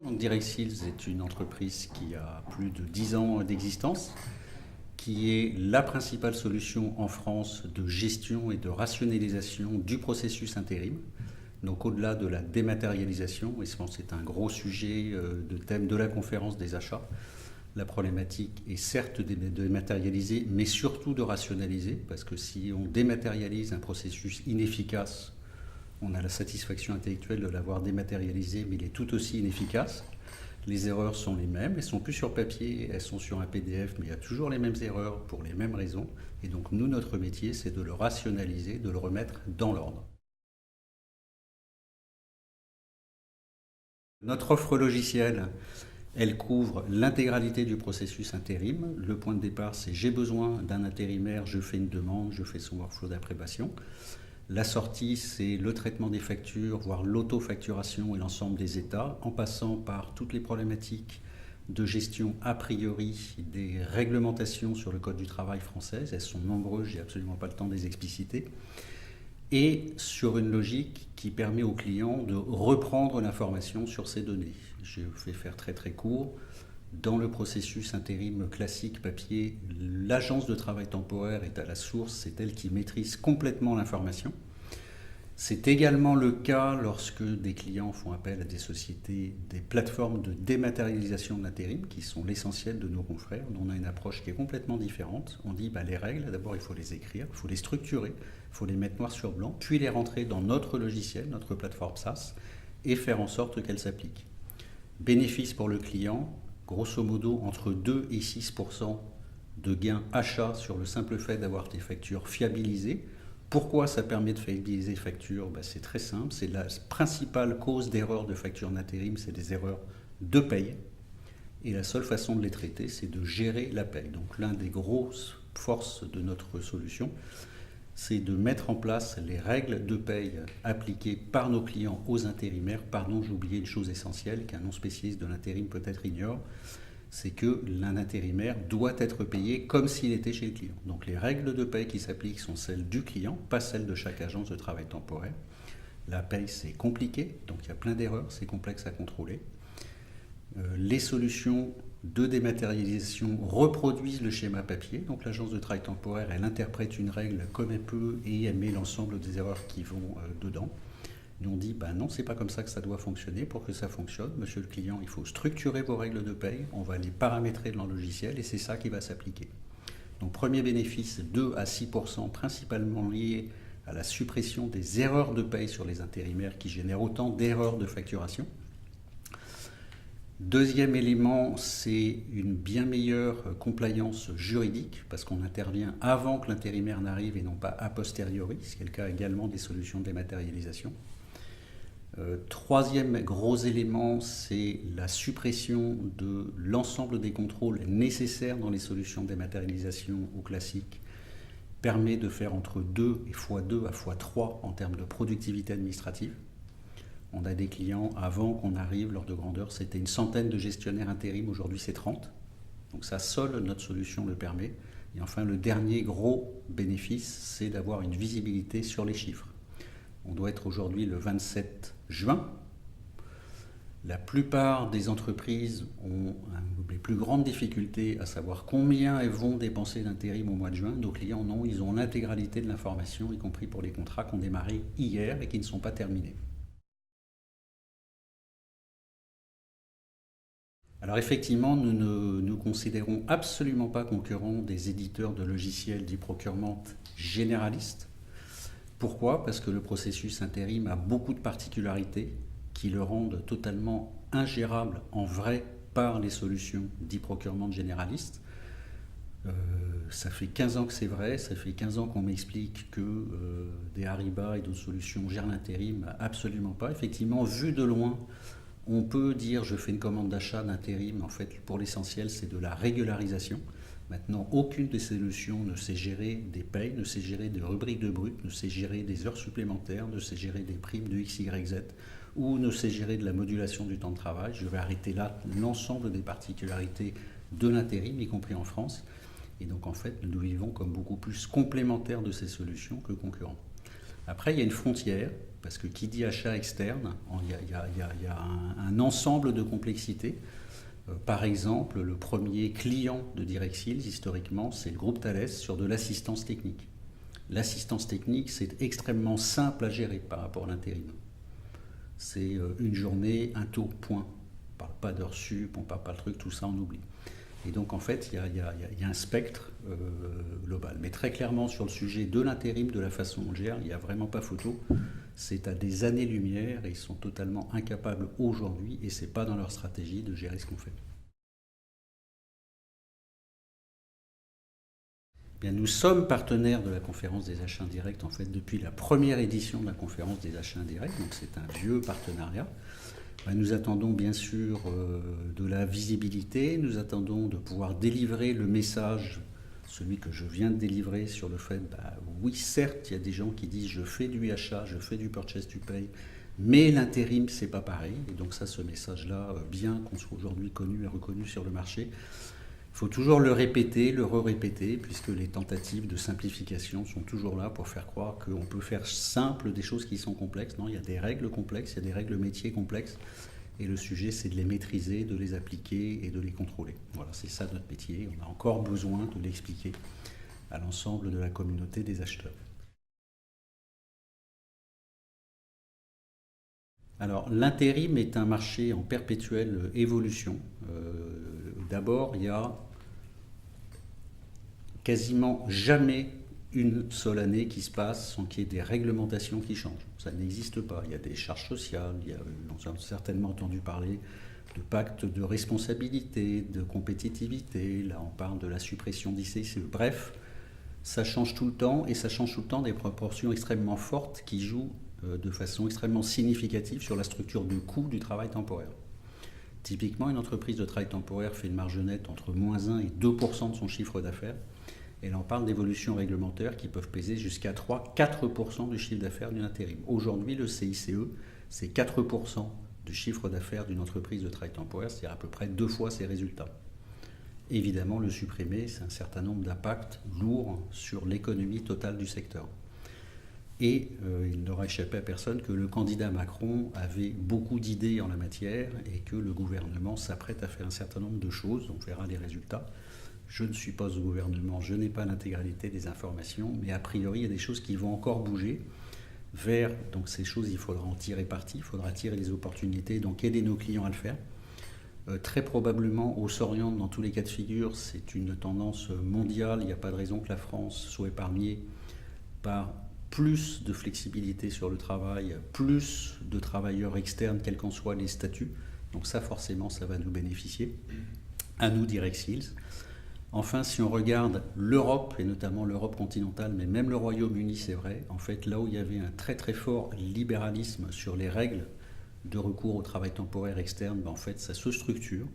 Donc Direxils est une entreprise qui a plus de 10 ans d'existence, qui est la principale solution en France de gestion et de rationalisation du processus intérim. Donc au-delà de la dématérialisation, et je pense que c'est un gros sujet de thème de la conférence des achats, la problématique est certes de dématérialiser, mais surtout de rationaliser, parce que si on dématérialise un processus inefficace, on a la satisfaction intellectuelle de l'avoir dématérialisé, mais il est tout aussi inefficace. Les erreurs sont les mêmes, elles sont plus sur papier, elles sont sur un PDF, mais il y a toujours les mêmes erreurs pour les mêmes raisons. Et donc nous, notre métier, c'est de le rationaliser, de le remettre dans l'ordre. Notre offre logicielle, elle couvre l'intégralité du processus intérim. Le point de départ, c'est j'ai besoin d'un intérimaire, je fais une demande, je fais son workflow d'approbation. La sortie, c'est le traitement des factures, voire l'autofacturation et l'ensemble des états, en passant par toutes les problématiques de gestion a priori des réglementations sur le Code du travail française. Elles sont nombreuses, j'ai absolument pas le temps de les expliciter. Et sur une logique qui permet aux clients de reprendre l'information sur ces données. Je vais faire très très court. Dans le processus intérim classique papier, l'agence de travail temporaire est à la source, c'est elle qui maîtrise complètement l'information. C'est également le cas lorsque des clients font appel à des sociétés, des plateformes de dématérialisation de l'intérim, qui sont l'essentiel de nos confrères. On a une approche qui est complètement différente. On dit les règles, d'abord il faut les écrire, il faut les structurer, il faut les mettre noir sur blanc, puis les rentrer dans notre logiciel, notre plateforme SaaS, et faire en sorte qu'elles s'appliquent. Bénéfice pour le client, grosso modo entre 2 et 6% de gains achats sur le simple fait d'avoir tes factures fiabilisées. Pourquoi ça permet de fiabiliser les factures? C'est très simple, c'est la principale cause d'erreur de facture d'intérim, c'est des erreurs de paye. Et la seule façon de les traiter, c'est de gérer la paye. Donc l'un des grosses forces de notre solution, c'est de mettre en place les règles de paye appliquées par nos clients aux intérimaires. Pardon, j'ai oublié une chose essentielle qu'un non-spécialiste de l'intérim peut-être ignore, c'est que l'un intérimaire doit être payé comme s'il était chez le client. Donc les règles de paye qui s'appliquent sont celles du client, pas celles de chaque agence de travail temporaire. La paye, c'est compliqué, donc il y a plein d'erreurs, c'est complexe à contrôler. Les solutions de dématérialisation reproduisent le schéma papier. Donc l'agence de travail temporaire, elle interprète une règle comme elle peut et elle met l'ensemble des erreurs qui vont dedans. Et on dit, non, c'est pas comme ça que ça doit fonctionner. Pour que ça fonctionne, monsieur le client, il faut structurer vos règles de paye, on va les paramétrer dans le logiciel et c'est ça qui va s'appliquer. Donc premier bénéfice, 2 à 6%, principalement lié à la suppression des erreurs de paye sur les intérimaires qui génèrent autant d'erreurs de facturation. Deuxième élément, c'est une bien meilleure compliance juridique, parce qu'on intervient avant que l'intérimaire n'arrive et non pas a posteriori, ce qui est le cas également des solutions de dématérialisation. Troisième gros élément, c'est la suppression de l'ensemble des contrôles nécessaires dans les solutions de dématérialisation ou classiques, permet de faire entre 2 et x2 à x3 en termes de productivité administrative. On a des clients, avant qu'on arrive, l'ordre de grandeur, c'était une centaine de gestionnaires intérim, aujourd'hui c'est 30. Donc ça, seule notre solution le permet. Et enfin, le dernier gros bénéfice, c'est d'avoir une visibilité sur les chiffres. On doit être aujourd'hui le 27 juin. La plupart des entreprises ont les plus grandes difficultés à savoir combien elles vont dépenser d'intérim au mois de juin. Nos clients, non, ils ont l'intégralité de l'information, y compris pour les contrats qui ont démarré hier et qui ne sont pas terminés. Alors effectivement, nous ne nous considérons absolument pas concurrents des éditeurs de logiciels d'e-procurement généralistes. Pourquoi? Parce que le processus intérim a beaucoup de particularités qui le rendent totalement ingérable en vrai par les solutions d'e-procurement généralistes. Ça fait 15 ans que c'est vrai, ça fait 15 ans qu'on m'explique que des Ariba et d'autres solutions gèrent l'intérim. Absolument pas. Effectivement, vu de loin, on peut dire je fais une commande d'achat d'intérim. En fait, pour l'essentiel, c'est de la régularisation. Maintenant, aucune des solutions ne sait gérer des payes, ne sait gérer des rubriques de brut, ne sait gérer des heures supplémentaires, ne sait gérer des primes de X, Y, Z, ou ne sait gérer de la modulation du temps de travail. Je vais arrêter là l'ensemble des particularités de l'intérim, y compris en France. Et donc, en fait, nous vivons comme beaucoup plus complémentaires de ces solutions que concurrents. Après, il y a une frontière, parce que qui dit achat externe, il y a un ensemble de complexités. Par exemple, le premier client de Direxils, historiquement, c'est le groupe Thales sur de l'assistance technique. L'assistance technique, c'est extrêmement simple à gérer par rapport à l'intérim. C'est une journée, un taux, point. On ne parle pas d'heures sup, on ne parle pas de trucs, tout ça on oublie. Et donc en fait, il y a un spectre global. Mais très clairement, sur le sujet de l'intérim, de la façon dont on gère, il n'y a vraiment pas photo. C'est à des années-lumière et ils sont totalement incapables aujourd'hui, et ce n'est pas dans leur stratégie de gérer ce qu'on fait. Bien, nous sommes partenaires de la conférence des achats indirects en fait depuis la première édition de la conférence des achats indirects, donc c'est un vieux partenariat. Nous attendons bien sûr de la visibilité, nous attendons de pouvoir délivrer le message, celui que je viens de délivrer sur le fait, oui certes il y a des gens qui disent je fais du achat, je fais du purchase to pay, mais l'intérim c'est pas pareil, et donc ça ce message-là, bien qu'on soit aujourd'hui connu et reconnu sur le marché, il faut toujours le répéter, le re-répéter, puisque les tentatives de simplification sont toujours là pour faire croire qu'on peut faire simple des choses qui sont complexes. Non, il y a des règles complexes, il y a des règles métiers complexes, et le sujet c'est de les maîtriser, de les appliquer et de les contrôler. Voilà, c'est ça notre métier. On a encore besoin de l'expliquer à l'ensemble de la communauté des acheteurs. Alors, l'intérim est un marché en perpétuelle évolution. D'abord, il y a quasiment jamais une seule année qui se passe sans qu'il y ait des réglementations qui changent. Ça n'existe pas. Il y a des charges sociales, on a certainement entendu parler de pacte de responsabilité, de compétitivité, là on parle de la suppression d'ICCE. Bref, ça change tout le temps, et ça change tout le temps des proportions extrêmement fortes qui jouent de façon extrêmement significative sur la structure de coût du travail temporaire. Typiquement, une entreprise de travail temporaire fait une marge nette entre moins 1 et 2% de son chiffre d'affaires. Et là, on parle d'évolutions réglementaires qui peuvent peser jusqu'à 3-4% du chiffre d'affaires d'une intérim. Aujourd'hui, le CICE, c'est 4% du chiffre d'affaires d'une entreprise de travail temporaire, c'est-à-dire à peu près 2 fois ses résultats. Évidemment, le supprimer, c'est un certain nombre d'impacts lourds sur l'économie totale du secteur. Et il n'aura échappé à personne que le candidat Macron avait beaucoup d'idées en la matière et que le gouvernement s'apprête à faire un certain nombre de choses. On verra les résultats. Je ne suis pas au gouvernement, je n'ai pas l'intégralité des informations, mais a priori, il y a des choses qui vont encore bouger vers, donc ces choses, il faudra en tirer parti, il faudra tirer les opportunités, donc aider nos clients à le faire. Très probablement, on s'oriente dans tous les cas de figure, c'est une tendance mondiale, il n'y a pas de raison que la France soit épargnée par plus de flexibilité sur le travail, plus de travailleurs externes, quels qu'en soient les statuts. Donc ça, forcément, ça va nous bénéficier, à nous, Direxils. Enfin, si on regarde l'Europe, et notamment l'Europe continentale, mais même le Royaume-Uni, c'est vrai, en fait, là où il y avait un très très fort libéralisme sur les règles de recours au travail temporaire externe, en fait, ça se structure.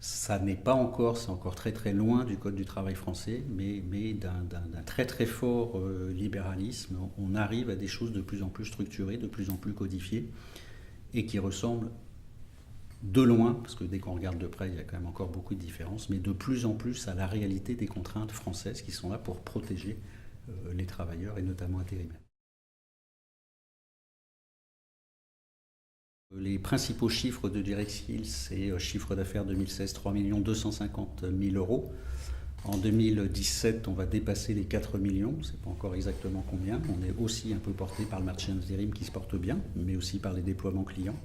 Ça n'est pas encore, c'est encore très très loin du Code du travail français, mais d'un très très fort libéralisme, on arrive à des choses de plus en plus structurées, de plus en plus codifiées, et qui ressemblent de loin, parce que dès qu'on regarde de près, il y a quand même encore beaucoup de différences, mais de plus en plus à la réalité des contraintes françaises qui sont là pour protéger les travailleurs, et notamment intérimaires. Les principaux chiffres de Direxil, c'est chiffre d'affaires 2016, 3 250 000 euros. En 2017, on va dépasser les 4 millions, on ne sait pas encore exactement combien. On est aussi un peu porté par le marché intérim qui se porte bien, mais aussi par les déploiements clients.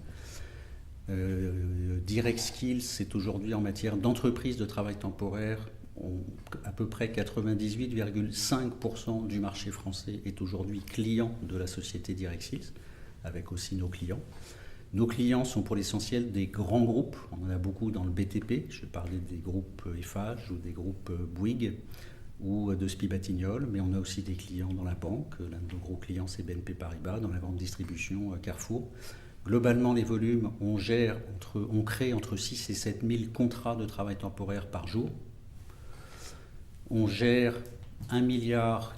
Direxil, c'est aujourd'hui en matière d'entreprise de travail temporaire, à peu près 98,5% du marché français est aujourd'hui client de la société Direxil, avec aussi nos clients. Nos clients sont pour l'essentiel des grands groupes, on en a beaucoup dans le BTP, je parlais des groupes Eiffage ou des groupes Bouygues ou de SPI Batignolles, mais on a aussi des clients dans la banque, l'un de nos gros clients c'est BNP Paribas, dans la grande distribution Carrefour. Globalement, les volumes, on crée entre 6 et 7 000 contrats de travail temporaire par jour. On gère 1,4 milliard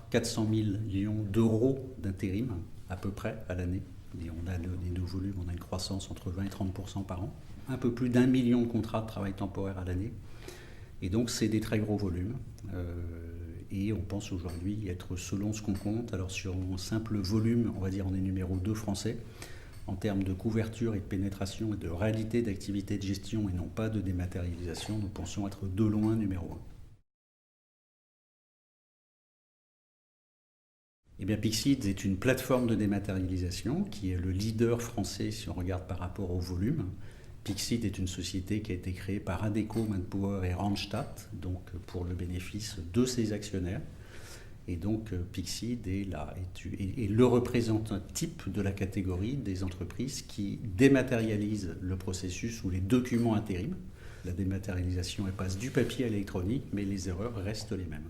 d'euros d'intérim, à peu près, à l'année. Et on a nos volumes, on a une croissance entre 20 et 30% par an. Un peu plus d'1 million de contrats de travail temporaire à l'année. Et donc, c'est des très gros volumes. et on pense aujourd'hui être, selon ce qu'on compte, alors sur un simple volume, on va dire on est numéro 2 français, en termes de couverture et de pénétration et de réalité d'activité de gestion et non pas de dématérialisation, nous pensons être de loin numéro 1. Eh bien, Pixid est une plateforme de dématérialisation qui est le leader français si on regarde par rapport au volume. Pixid est une société qui a été créée par Adecco, Manpower et Randstad, donc pour le bénéfice de ses actionnaires. Et donc Pixid est le représentant type de la catégorie des entreprises qui dématérialisent le processus ou les documents intérims. La dématérialisation, elle passe du papier à l'électronique, mais les erreurs restent les mêmes.